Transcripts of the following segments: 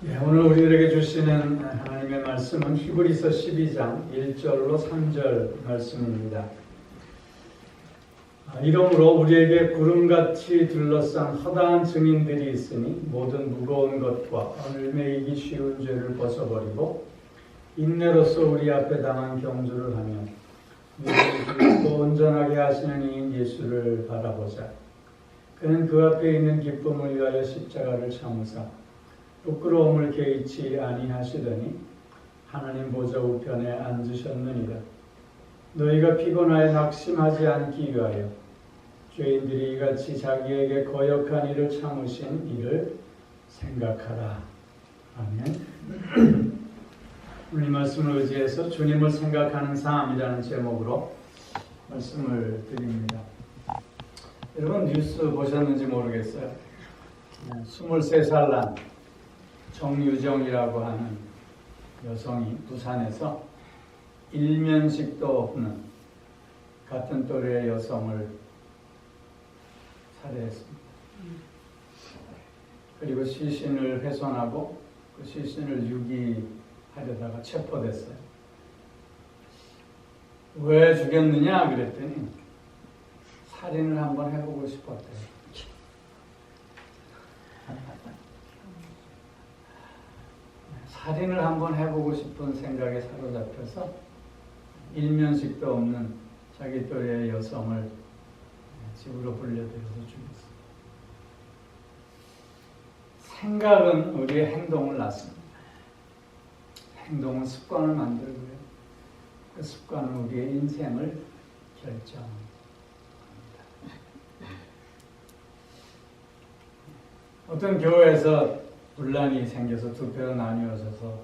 오늘 우리들에게 주시는 하나님의 말씀은 히브리서 12장 1절로 3절 말씀입니다. 이러므로 우리에게 구름같이 둘러싼 허다한 증인들이 있으니 모든 무거운 것과 얽매이기 쉬운 죄를 벗어버리고 인내로서 우리 앞에 당한 경주를 하며 믿음을 온전하게 하시는 이인 예수를 바라보자. 그는 그 앞에 있는 기쁨을 위하여 십자가를 참으사 부끄러움을 개의치 아니하시더니 하나님 보좌 우편에 앉으셨느니라. 너희가 피곤하여 낙심하지 않기 위하여 죄인들이 이같이 자기에게 거역한 일을 참으신 이를 생각하라. 아멘. 오늘 이 말씀을 의지해서 주님을 생각하는 삶이라는 제목으로 말씀을 드립니다. 여러분 뉴스 보셨는지 모르겠어요. 23살 난 정유정이라고 하는 여성이 부산에서 일면식도 없는 같은 또래의 여성을 살해했습니다. 그리고 시신을 훼손하고 그 시신을 유기하려다가 체포됐어요. 왜 죽였느냐 그랬더니 살인을 한번 해보고 싶었대요. 살인을 한번 해보고 싶은 생각에 사로잡혀서 일면식도 없는 자기 또래의 여성을 집으로 불려들여서 죽였습니다. 생각은 우리의 행동을 낳습니다. 행동은 습관을 만들고요. 그 습관은 우리의 인생을 결정합니다. 어떤 교회에서 분란이 생겨서 두 표로 나뉘어져서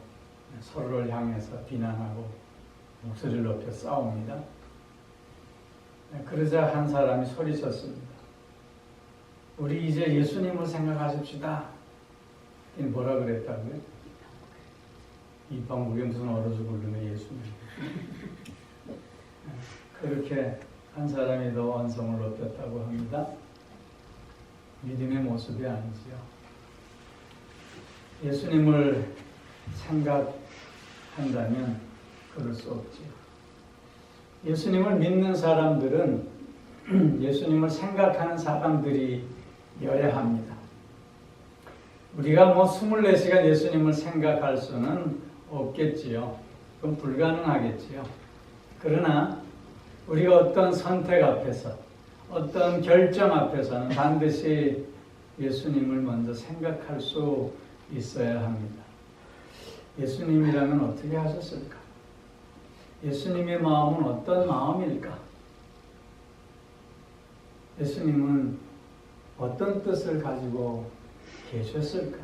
서로를 향해서 비난하고 목소리를 높여 싸웁니다. 그러자 한 사람이 소리쳤습니다. 우리 이제 예수님을 생각하십시다. 뭐라 그랬다고요? 이 방법에 무슨 얼어 죽을 놈의 예수님. 그렇게 한 사람이 더 언성을 높였다고 합니다. 믿음의 모습이 아니지요. 예수님을 생각한다면 그럴 수 없지요. 예수님을 믿는 사람들은 예수님을 생각하는 사람들이어야 합니다. 우리가 24시간 예수님을 생각할 수는 없겠지요. 그건 불가능하겠지요. 그러나 우리가 어떤 선택 앞에서 어떤 결정 앞에서는 반드시 예수님을 먼저 생각할 수 있어야 합니다. 예수님이라면 어떻게 하셨을까? 예수님의 마음은 어떤 마음일까? 예수님은 어떤 뜻을 가지고 계셨을까?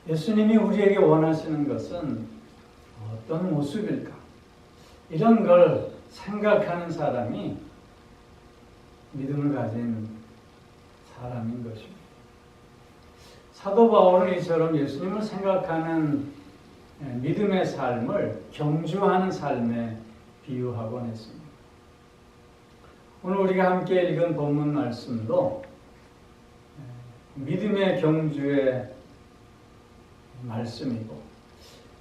예수님이 우리에게 원하시는 것은 어떤 모습일까? 이런 걸 생각하는 사람이 믿음을 가진 사람인 것입니다. 사도 바울은 이처럼 예수님을 생각하는 믿음의 삶을 경주하는 삶에 비유하곤 했습니다. 오늘 우리가 함께 읽은 본문 말씀도 믿음의 경주의 말씀이고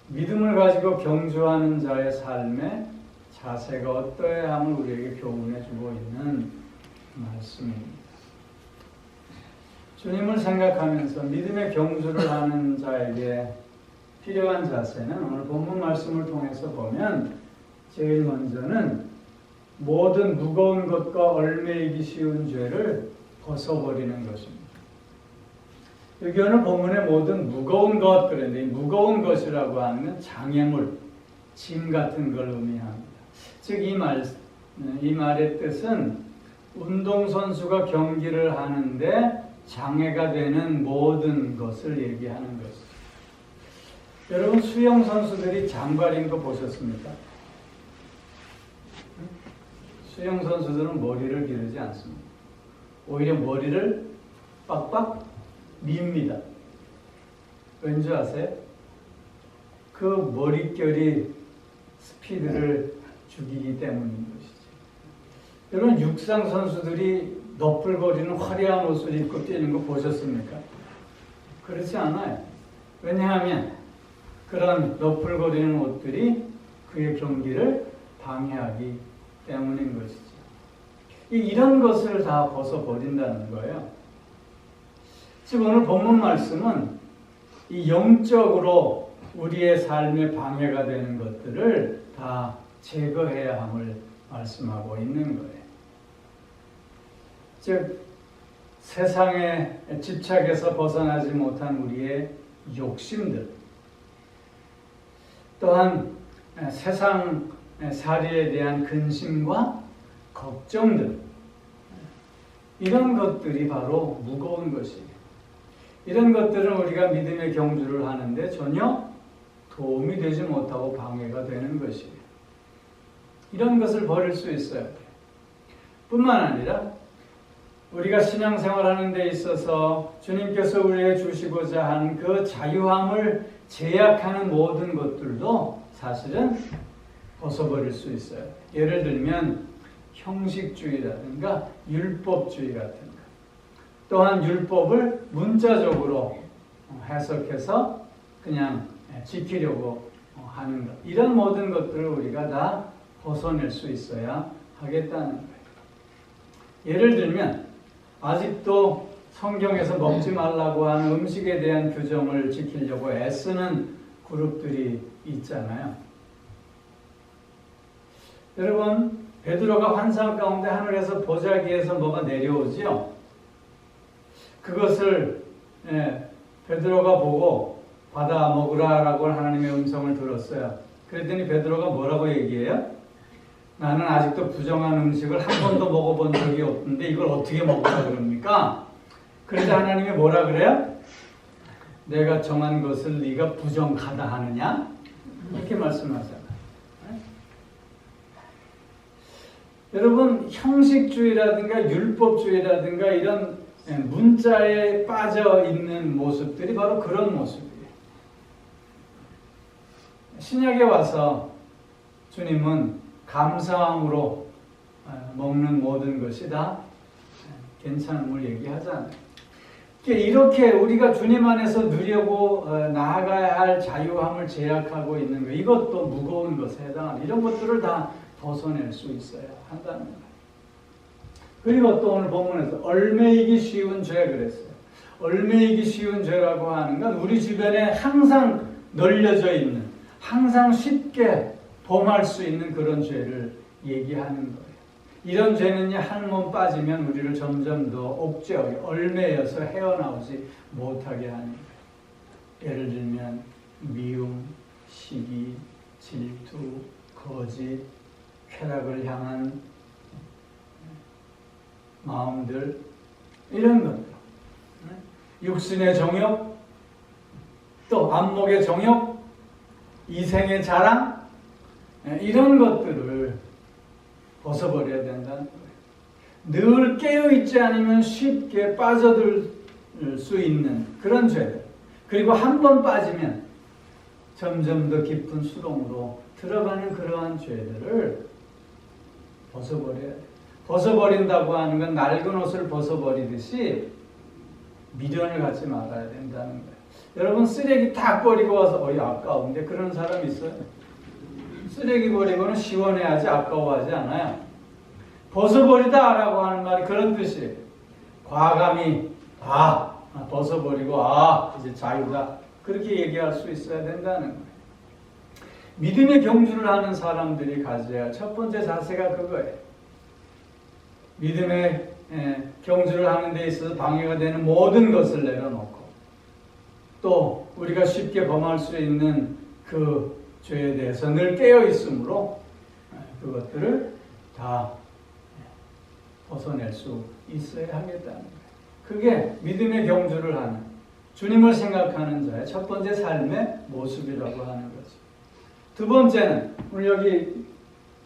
믿음을 가지고 경주하는 자의 삶의 자세가 어떠해야 함을 우리에게 교훈해 주고 있는 말씀입니다. 주님을 생각하면서 믿음의 경주를 하는 자에게 필요한 자세는 오늘 본문 말씀을 통해서 보면 제일 먼저는 모든 무거운 것과 얽매이기 쉬운 죄를 벗어버리는 것입니다. 여기 오늘 본문에 모든 무거운 것 그런데 이 무거운 것이라고 하면 장애물, 짐 같은 걸 의미합니다. 즉 이 말의 뜻은 운동선수가 경기를 하는데 장애가 되는 모든 것을 얘기하는 것이죠. 여러분 수영 선수들이 장발인 거 보셨습니까? 수영 선수들은 머리를 기르지 않습니다. 오히려 머리를 빡빡 밉니다. 왠지 아세요? 그 머릿결이 스피드를 죽이기 때문인 것이죠. 여러분 육상 선수들이 너풀거리는 화려한 옷을 입고 뛰는 거 보셨습니까? 그렇지 않아요. 왜냐하면 그런 너풀거리는 옷들이 그의 경기를 방해하기 때문인 것이죠. 이런 것을 다 벗어버린다는 거예요. 지금 오늘 본문 말씀은 이 영적으로 우리의 삶에 방해가 되는 것들을 다 제거해야 함을 말씀하고 있는 거예요. 즉 세상의 집착에서 벗어나지 못한 우리의 욕심들, 또한 세상 살이에 대한 근심과 걱정들, 이런 것들이 바로 무거운 것이에요. 이런 것들은 우리가 믿음의 경주를 하는데 전혀 도움이 되지 못하고 방해가 되는 것이에요. 이런 것을 버릴 수 있어야 돼요. 뿐만 아니라 우리가 신앙생활하는 데 있어서 주님께서 우리에게 주시고자 하는 그 자유함을 제약하는 모든 것들도 사실은 벗어버릴 수 있어요. 예를 들면 형식주의라든가 율법주의 같은 것, 또한 율법을 문자적으로 해석해서 그냥 지키려고 하는 것, 이런 모든 것들을 우리가 다 벗어낼 수 있어야 하겠다는 거예요. 예를 들면 아직도 성경에서 먹지 말라고 하는 음식에 대한 규정을 지키려고 애쓰는 그룹들이 있잖아요. 여러분, 베드로가 환상 가운데 하늘에서 보자기에서 뭐가 내려오지요? 그것을 베드로가 보고 받아 먹으라라고 하나님의 음성을 들었어요. 그랬더니 베드로가 뭐라고 얘기해요? 나는 아직도 부정한 음식을 한 번도 먹어본 적이 없는데 이걸 어떻게 먹으라 그럽니까? 그런데 하나님이 뭐라 그래요? 내가 정한 것을 네가 부정하다 하느냐? 이렇게 말씀하잖아요. 여러분, 형식주의라든가 율법주의라든가 이런 문자에 빠져 있는 모습들이 바로 그런 모습이에요. 신약에 와서 주님은 감사함으로 먹는 모든 것이 다 괜찮음을 얘기하잖아요. 이렇게 우리가 주님 안에서 누리고 나아가야 할 자유함을 제약하고 있는 것, 이것도 무거운 것에 해당합니다. 이런 것들을 다 벗어낼 수 있어야 한다는 거예요. 그리고 또 오늘 본문에서 얼매이기 쉬운 죄 그랬어요. 얼매이기 쉬운 죄라고 하는 건 우리 주변에 항상 널려져 있는, 항상 쉽게 범할 수 있는 그런 죄를 얘기하는 거예요. 이런 죄는요, 한 번 빠지면 우리를 점점 더 옥죄어요. 얼매여서 헤어나오지 못하게 하는 거예요. 예를 들면 미움, 시기, 질투, 거짓, 쾌락을 향한 마음들, 이런 것들, 육신의 정욕, 또 안목의 정욕, 이생의 자랑, 이런 것들을 벗어버려야 된다는 거예요. 늘 깨어있지 않으면 쉽게 빠져들 수 있는 그런 죄들, 그리고 한 번 빠지면 점점 더 깊은 수렁으로 들어가는 그러한 죄들을 벗어버려야 돼요. 벗어버린다고 하는 건 낡은 옷을 벗어버리듯이 미련을 갖지 말아야 된다는 거예요. 여러분, 쓰레기 다 버리고 와서 아까운데 그런 사람 있어요? 쓰레기 버리고는 시원해하지 아까워하지 않아요. 벗어버리다라고 하는 말이 그런 뜻이에요. 과감히 벗어버리고 이제 자유다, 그렇게 얘기할 수 있어야 된다는 거예요. 믿음의 경주를 하는 사람들이 가져야 할 첫 번째 자세가 그거예요. 믿음의 경주를 하는 데 있어서 방해가 되는 모든 것을 내려놓고, 또 우리가 쉽게 범할 수 있는 그 죄에 대해서 늘 깨어 있으므로 그것들을 다 벗어낼 수 있어야 하겠다는 거예요. 그게 믿음의 경주를 하는, 주님을 생각하는 자의 첫 번째 삶의 모습이라고 하는 거죠. 두 번째는 오늘 여기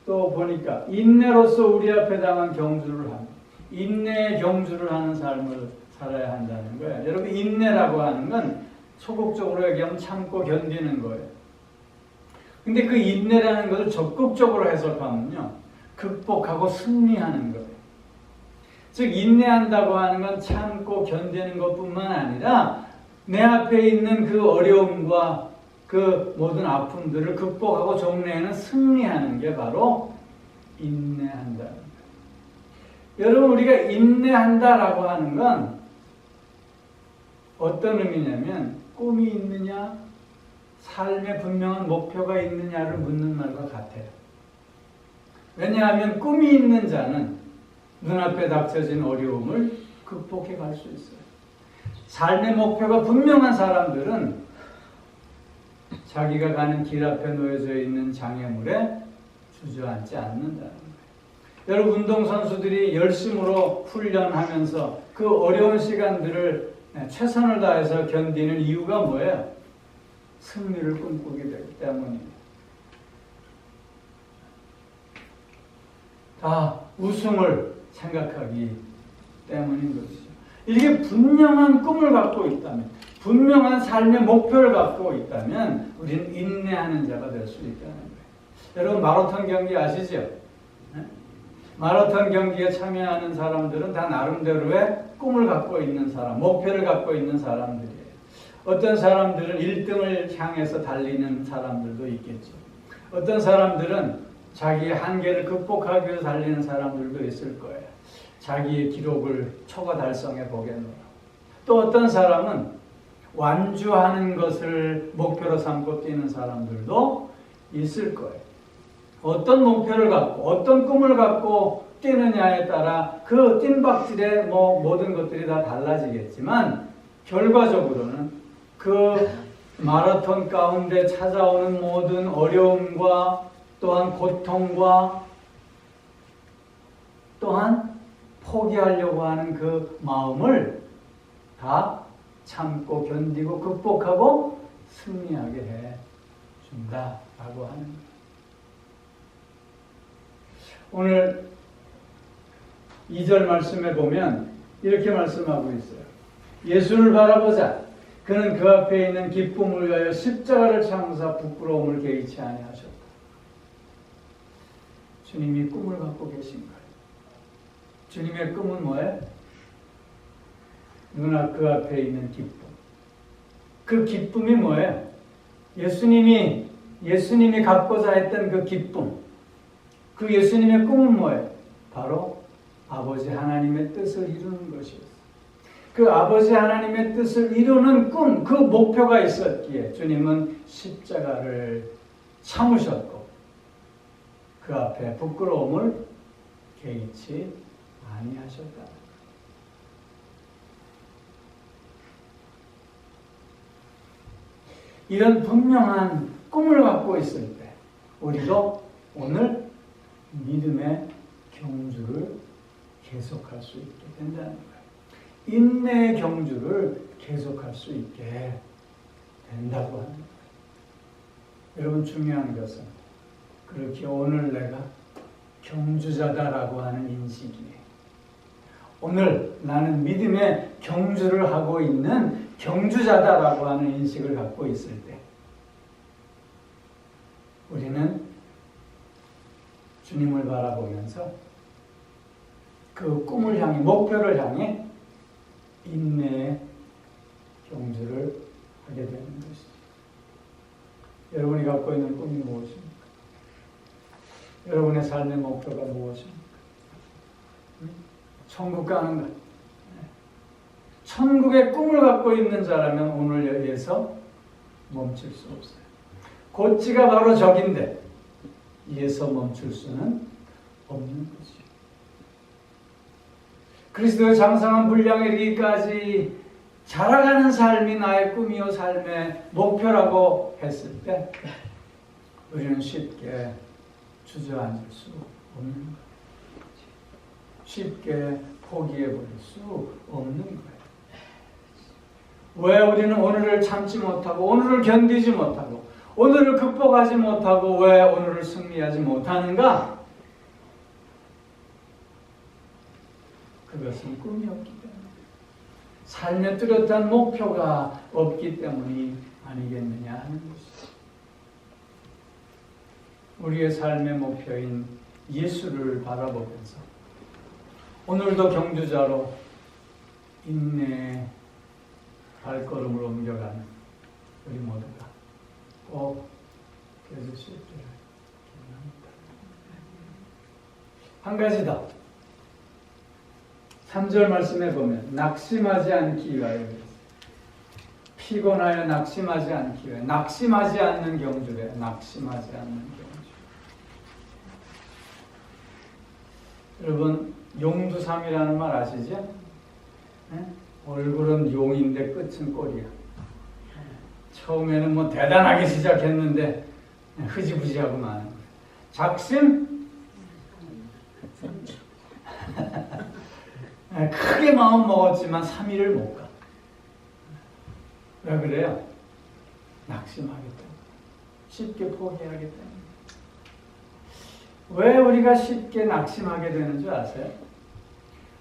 또 보니까 인내로서 우리 앞에 당한 경주를 하는, 인내의 경주를 하는 삶을 살아야 한다는 거예요. 여러분, 인내라고 하는 건 소극적으로 얘기하면 참고 견디는 거예요. 근데 그 인내라는 것을 적극적으로 해석하면요, 극복하고 승리하는 거예요. 즉 인내한다고 하는 건 참고 견디는 것뿐만 아니라 내 앞에 있는 그 어려움과 그 모든 아픔들을 극복하고 종래에는 승리하는 게 바로 인내한다. 여러분, 우리가 인내한다라고 하는 건 어떤 의미냐면 꿈이 있느냐, 삶의 분명한 목표가 있느냐를 묻는 말과 같아요. 왜냐하면 꿈이 있는 자는 눈앞에 닥쳐진 어려움을 극복해 갈 수 있어요. 삶의 목표가 분명한 사람들은 자기가 가는 길 앞에 놓여져 있는 장애물에 주저앉지 않는다는 거예요. 여러분, 운동선수들이 열심으로 훈련하면서 그 어려운 시간들을 최선을 다해서 견디는 이유가 뭐예요? 승리를 꿈꾸게 되기 때문입니다. 다 우승을 생각하기 때문인 것이죠. 이렇게 분명한 꿈을 갖고 있다면, 분명한 삶의 목표를 갖고 있다면 우리는 인내하는 자가 될 수 있다는 거예요. 여러분, 마라톤 경기 아시죠? 네? 마라톤 경기에 참여하는 사람들은 다 나름대로의 꿈을 갖고 있는 사람, 목표를 갖고 있는 사람들이에요. 어떤 사람들은 1등을 향해서 달리는 사람들도 있겠죠. 어떤 사람들은 자기의 한계를 극복하기 위해서 달리는 사람들도 있을 거예요. 자기의 기록을 초과 달성해 보겠노라. 또 어떤 사람은 완주하는 것을 목표로 삼고 뛰는 사람들도 있을 거예요. 어떤 목표를 갖고 어떤 꿈을 갖고 뛰느냐에 따라 그 뜀박질의 모든 것들이 다 달라지겠지만 결과적으로는 그 마라톤 가운데 찾아오는 모든 어려움과 또한 고통과 또한 포기하려고 하는 그 마음을 다 참고 견디고 극복하고 승리하게 해 준다라고 하는 거예요. 오늘 2절 말씀에 보면 이렇게 말씀하고 있어요. 예수를 바라보자. 그는 그 앞에 있는 기쁨을 위하여 십자가를 참으사 부끄러움을 개의치 아니하셨다. 주님이 꿈을 갖고 계신 거예요. 주님의 꿈은 뭐예요? 눈앞 그 앞에 있는 기쁨. 그 기쁨이 뭐예요? 예수님이 갖고자 했던 그 기쁨. 그 예수님의 꿈은 뭐예요? 바로 아버지 하나님의 뜻을 이루는 것이었어요. 그 아버지 하나님의 뜻을 이루는 꿈, 그 목표가 있었기에 주님은 십자가를 참으셨고 그 앞에 부끄러움을 개의치 아니하셨다. 이런 분명한 꿈을 갖고 있을 때 우리도 오늘 믿음의 경주를 계속할 수 있게 된다는 거예요. 인내의 경주를 계속할 수 있게 된다고 하는 거예요. 여러분, 중요한 것은 그렇게 오늘 내가 경주자다라고 하는 인식이에요. 오늘 나는 믿음의 경주를 하고 있는 경주자다라고 하는 인식을 갖고 있을 때 우리는 주님을 바라보면서 그 꿈을 향해, 목표를 향해 인내의 경주를 하게 되는 것이죠. 여러분이 갖고 있는 꿈이 무엇입니까? 여러분의 삶의 목표가 무엇입니까? 천국 가는 것. 천국의 꿈을 갖고 있는 자라면 오늘 여기에서 멈출 수 없어요. 곧지가 바로 저긴데 이에서 멈출 수는 없는 것이죠. 그리스도의 장성한 분량에 이르기까지 자라가는 삶이 나의 꿈이요 삶의 목표라고 했을 때 우리는 쉽게 주저앉을 수 없는 거예요. 쉽게 포기해버릴 수 없는 거예요. 왜 우리는 오늘을 참지 못하고 오늘을 견디지 못하고 오늘을 극복하지 못하고 왜 오늘을 승리하지 못하는가? 그것은 꿈이 없기 때문에 삶의 뚜렷한 목표가 없기 때문이 아니겠느냐 하는 것이죠. 우리의 삶의 목표인 예수를 바라보면서 오늘도 경주자로 인내하며 발걸음을 옮겨가는 우리 모두가 꼭 되실 수 있기를 기원합니다. 한 가지 더. 3절 말씀에 보면 낙심하지 않기 위하여 피곤하여 낙심하지 않기 위하여 낙심하지 않는 경주래. 낙심하지 않는 경주. 여러분 용두삼이라는 말 아시죠? 네? 얼굴은 용인데 끝은 꼴이야. 처음에는 뭐 대단하게 시작했는데 흐지부지하고 마는 거예요. 작심? 크게 마음 먹었지만 3일을 못 가. 왜 그래요? 낙심하기 때문에. 쉽게 포기하기 때문에. 왜 우리가 쉽게 낙심하게 되는 줄 아세요?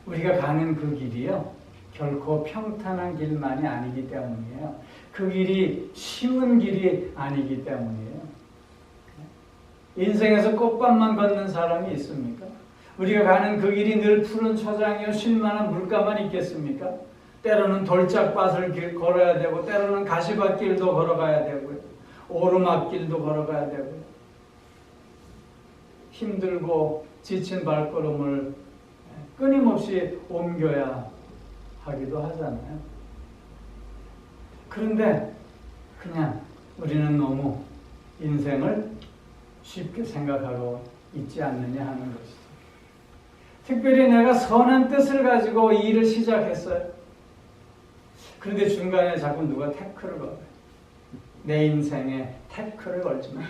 우리가 가는 그 길이요, 결코 평탄한 길만이 아니기 때문이에요. 그 길이 쉬운 길이 아니기 때문이에요. 인생에서 꽃밭만 걷는 사람이 있습니까? 우리가 가는 그 길이 늘 푸른 초장이요 쉴만한 물가만 있겠습니까? 때로는 돌짝밭을 걸어야 되고, 때로는 가시밭길도 걸어가야 되고요, 오르막길도 걸어가야 되고요, 힘들고 지친 발걸음을 끊임없이 옮겨야 하기도 하잖아요. 그런데 그냥 우리는 너무 인생을 쉽게 생각하고 있지 않느냐 하는 것이죠. 특별히 내가 선한 뜻을 가지고 이 일을 시작했어요. 그런데 중간에 자꾸 누가 태클을 걸어요. 내 인생에 태클을 걸지 마.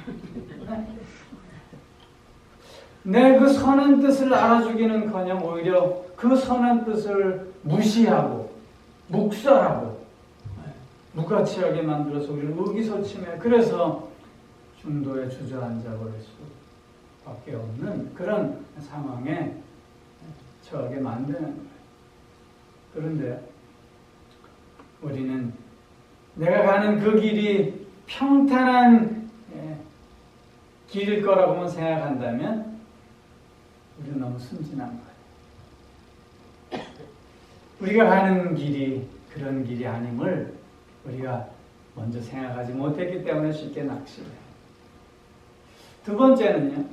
내 그 선한 뜻을 알아주기는커녕 오히려 그 선한 뜻을 무시하고 묵살하고 무가치하게 만들어서 우리를 의기소침해. 그래서 중도에 주저앉아 버릴 수밖에 없는 그런 상황에 처하게 만드는 거예요. 그런데 우리는 내가 가는 그 길이 평탄한 길일 거라고만 생각한다면 우리는 너무 순진한 거예요. 우리가 가는 길이 그런 길이 아님을 우리가 먼저 생각하지 못했기 때문에 쉽게 낙심해요. 두 번째는요,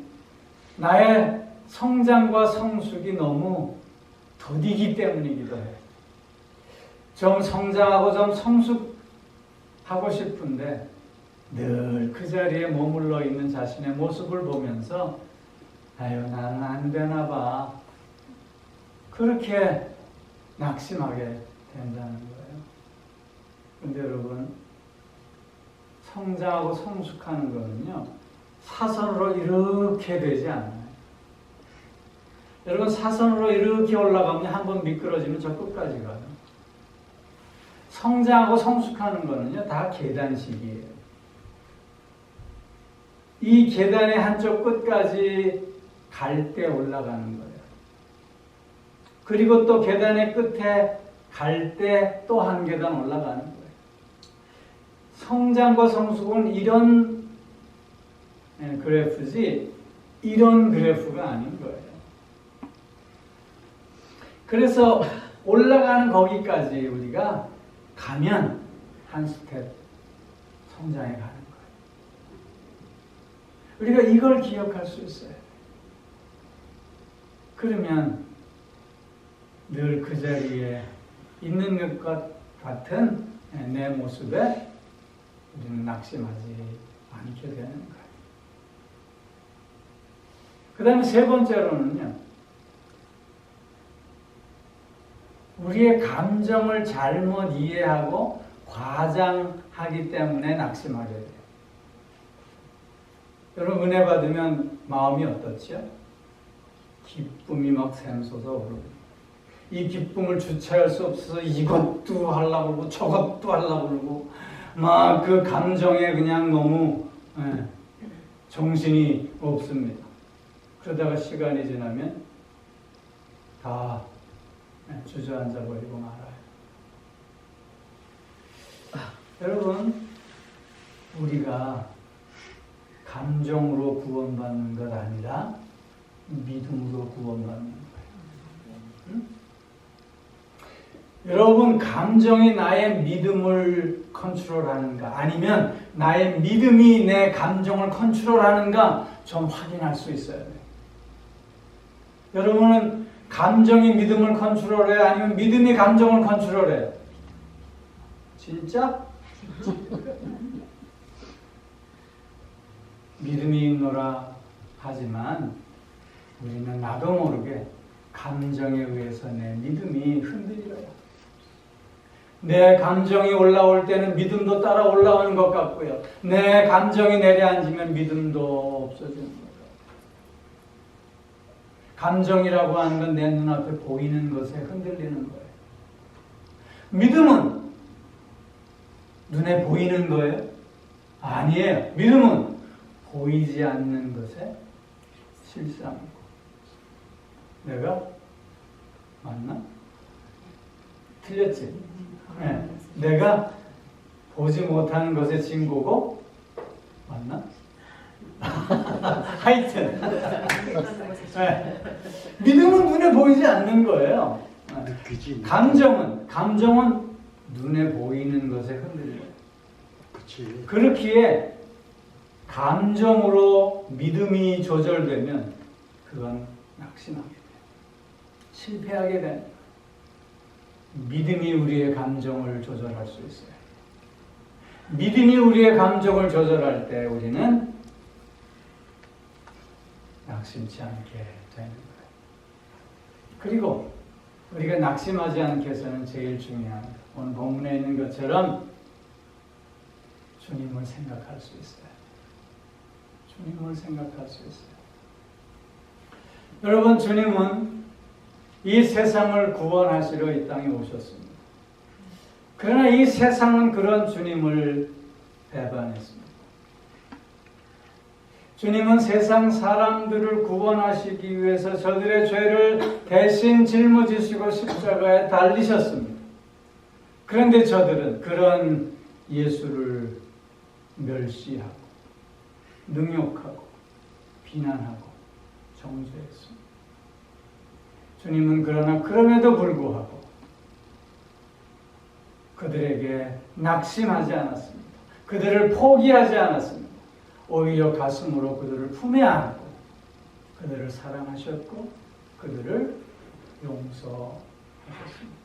나의 성장과 성숙이 너무 더디기 때문이기도 해요. 좀 성장하고 좀 성숙하고 싶은데 늘 그 자리에 머물러 있는 자신의 모습을 보면서 아유, 나는 안 되나 봐. 그렇게 낙심하게 된다는 거예요. 그런데 여러분, 성장하고 성숙하는 거는요, 사선으로 이렇게 되지 않아요. 여러분, 사선으로 이렇게 올라가면 한번 미끄러지면 저 끝까지 가요. 성장하고 성숙하는 거는요, 다 계단식이에요. 이 계단의 한쪽 끝까지 갈 때 올라가는 거예요. 그리고 또 계단의 끝에 갈 때 또 한 계단 올라가는 거예요. 성장과 성숙은 이런 그래프지 이런 그래프가 아닌 거예요. 그래서 올라가는 거기까지 우리가 가면 한 스텝 성장해 가는 거예요. 우리가 이걸 기억할 수 있어요. 그러면 늘 그 자리에 있는 것 같은 내 모습에 우리는 낙심하지 않게 되는 거예요. 그 다음에 세 번째로는요, 우리의 감정을 잘못 이해하고 과장하기 때문에 낙심하게 돼요. 여러분, 은혜 받으면 마음이 어떻죠? 기쁨이 막 샘솟아 오르고, 이 기쁨을 주체할 수 없어서 이것도 하려고 그러고 저것도 하려고 그러고 막 그 감정에 그냥 너무 정신이 없습니다. 그러다가 시간이 지나면 다 주저앉아 버리고 말아요. 여러분, 우리가 감정으로 구원받는 것 아니라 믿음으로 구원받는 거예요. 응? 여러분, 감정이 나의 믿음을 컨트롤하는가, 아니면 나의 믿음이 내 감정을 컨트롤하는가 좀 확인할 수 있어야 돼요. 여러분은 감정이 믿음을 컨트롤해요? 아니면 믿음이 감정을 컨트롤해요? 진짜? 믿음이 있노라 하지만 우리는 나도 모르게 감정에 의해서 내 믿음이 흔들려요. 내 감정이 올라올 때는 믿음도 따라 올라오는 것 같고요. 내 감정이 내려앉으면 믿음도 없어지는 거예요. 감정이라고 하는 건 내 눈앞에 보이는 것에 흔들리는 거예요. 믿음은 눈에 보이는 거예요? 아니에요. 믿음은 보이지 않는 것에 실상이고. 내가 맞나? 틀렸지? 네. 내가 보지 못하는 것의 증거고, 맞나? 하여튼 네. 믿음은 눈에 보이지 않는 거예요. 감정은 눈에 보이는 것에 흔들려요. 그렇기에 감정으로 믿음이 조절되면 그건 낙심하게 돼요. 실패하게 됩니다. 믿음이 우리의 감정을 조절할 수 있어요. 믿음이 우리의 감정을 조절할 때 우리는 낙심치 않게 되는 거예요. 그리고 우리가 낙심하지 않게 해서는 제일 중요한 오늘 본문에 있는 것처럼 주님을 생각할 수 있어요. 주님을 생각할 수 있어요. 여러분, 주님은 이 세상을 구원하시러 이 땅에 오셨습니다. 그러나 이 세상은 그런 주님을 배반했습니다. 주님은 세상 사람들을 구원하시기 위해서 저들의 죄를 대신 짊어지시고 십자가에 달리셨습니다. 그런데 저들은 그런 예수를 멸시하고 능욕하고 비난하고 정죄했습니다. 주님은 그러나 그럼에도 불구하고 그들에게 낙심하지 않았습니다. 그들을 포기하지 않았습니다. 오히려 가슴으로 그들을 품에 안고 그들을 사랑하셨고 그들을 용서하셨습니다.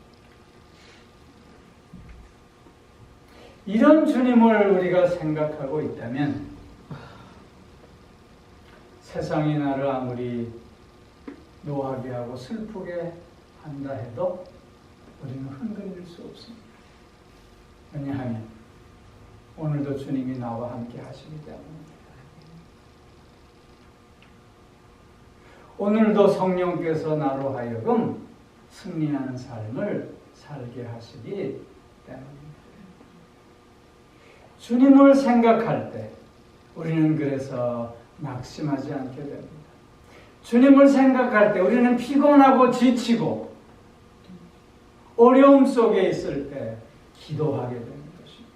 이런 주님을 우리가 생각하고 있다면 세상이 나를 아무리 노하게 하고 슬프게 한다 해도 우리는 흔들릴 수 없습니다. 왜냐하면 오늘도 주님이 나와 함께 하시기 때문입니다. 오늘도 성령께서 나로 하여금 승리하는 삶을 살게 하시기 때문입니다. 주님을 생각할 때 우리는 그래서 낙심하지 않게 됩니다. 주님을 생각할 때 우리는 피곤하고 지치고 어려움 속에 있을 때 기도하게 되는 것입니다.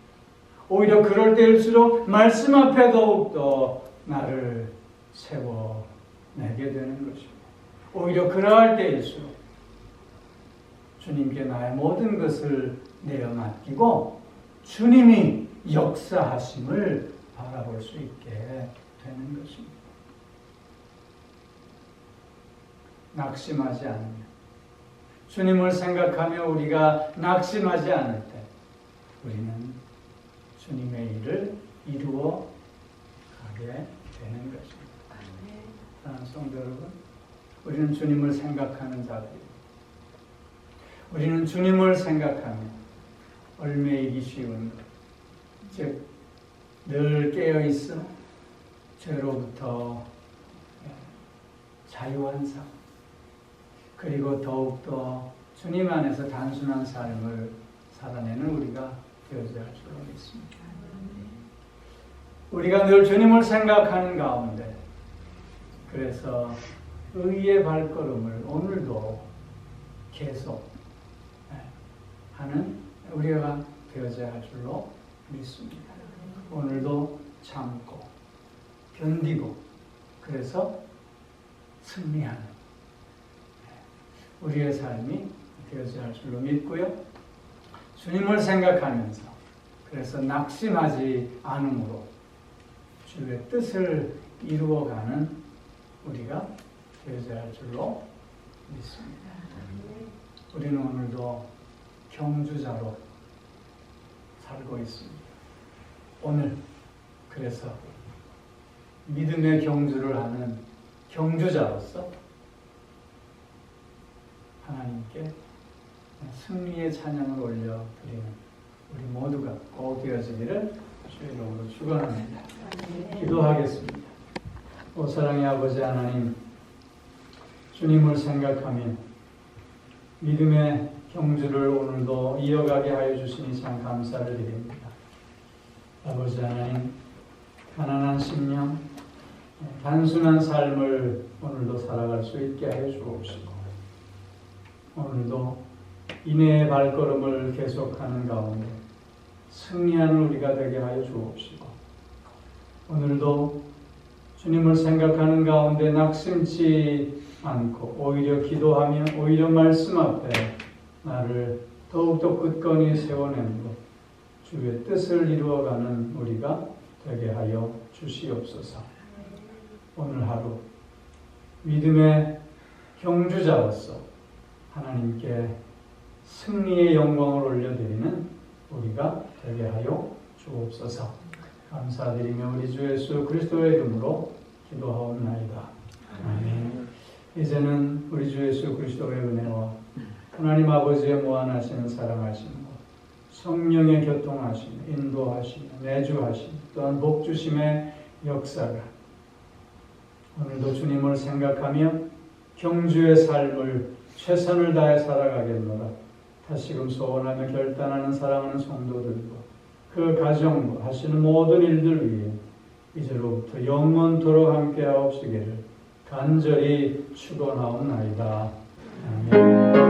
오히려 그럴 때일수록 말씀 앞에 더욱더 나를 세워내게 되는 것입니다. 오히려 그러할 때일수록 주님께 나의 모든 것을 내어 맡기고 주님이 역사하심을 바라볼 수 있게 되는 것입니다. 낙심하지 않으면, 주님을 생각하며 우리가 낙심하지 않을 때 우리는 주님의 일을 이루어 가게 되는 것입니다. 사랑하는 성도 여러분, 우리는 주님을 생각하는 자들입니다. 우리는 주님을 생각하며 얽매이기 쉬운 것, 즉 늘 깨어있어 죄로부터 자유한 삶, 그리고 더욱더 주님 안에서 단순한 삶을 살아내는 우리가 되어져야 할 줄로 믿습니다. 우리가 늘 주님을 생각하는 가운데 그래서 의의 발걸음을 오늘도 계속 하는 우리가 되어져야 할 줄로 믿습니다. 오늘도 참고 견디고 그래서 승리하는 우리의 삶이 되어져야 할 줄로 믿고요. 주님을 생각하면서 그래서 낙심하지 않음으로 주의 뜻을 이루어가는 우리가 되어야 할 줄로 믿습니다. 우리는 오늘도 경주자로 살고 있습니다. 오늘 그래서 믿음의 경주를 하는 경주자로서 하나님께 승리의 찬양을 올려드리는 우리 모두가 꼭 되어지기를 주의 이름으로 축원합니다. 기도하겠습니다. 오 사랑의 아버지 하나님, 주님을 생각하며 믿음의 경주를 오늘도 이어가게 하여 주시니 참 감사를 드립니다. 아버지 하나님, 가난한 심령, 단순한 삶을 오늘도 살아갈 수 있게 하여 주옵시고, 오늘도 인내의 발걸음을 계속하는 가운데 승리하는 우리가 되게 하여 주옵시고, 오늘도 주님을 생각하는 가운데 낙심치 않고 오히려 기도하며 오히려 말씀 앞에 나를 더욱더 굳건히 세워내므로 주의 뜻을 이루어가는 우리가 되게 하여 주시옵소서. 오늘 하루 믿음의 경주자로서 하나님께 승리의 영광을 올려드리는 우리가 되게 하여 주옵소서. 감사드리며 우리 주 예수 그리스도의 이름으로 기도하옵나이다. 아멘. 이제는 우리 주 예수 그리스도의 은혜와 하나님 아버지의 무한하시는 사랑하심과 성령의 교통하심, 인도하심, 내주하심, 또한 복주심의 역사가 오늘도 주님을 생각하며 경주의 삶을 최선을 다해 살아가겠노라. 다시금 소원하며 결단하는 사랑하는 성도들과 그 가정과 하시는 모든 일들 위해 이제로부터 영원토록 함께하옵시기를 간절히 축원하옵나이다. 아멘.